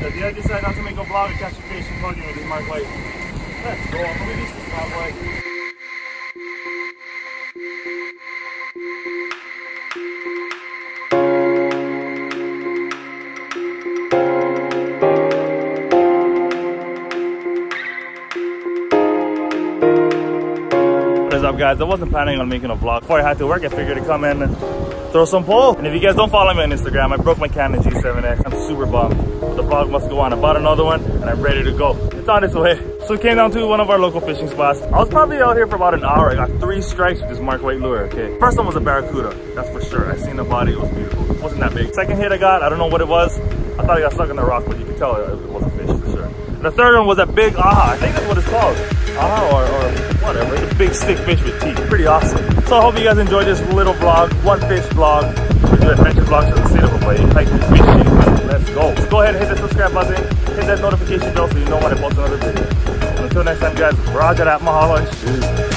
If you decide not to make a vlog and catch a fish and plugging with this Mark White, let's go. I'm gonna release this bad boy. What is up, guys? I wasn't planning on making a vlog. Before I had to work, I figured to come in and throw some pole. And if you guys don't follow me on Instagram, I broke my Canon G7X. I'm super bummed. But the vlog must go on. I bought another one and I'm ready to go. It's on its way. So we came down to one of our local fishing spots. I was probably out here for about an hour. I got 3 strikes with this Mark White lure, okay? First one was a barracuda, that's for sure. I seen the body, it was beautiful. It wasn't that big. Second hit I got, I don't know what it was. I thought I got stuck in the rock, but you can tell it was a fish for sure. And the third one was a big aha. I think that's what it's called. Aha or whatever. It's a big stick fish with teeth. Pretty awesome. So I hope you guys enjoyed this little vlog, one fish vlog. We do adventure vlogs to the state of Hawaii. Like this fishing. Let's go. So go ahead and hit the subscribe button. Hit that notification bell so you know when I post another video. And until next time, guys, roger that, mahalo and shoot.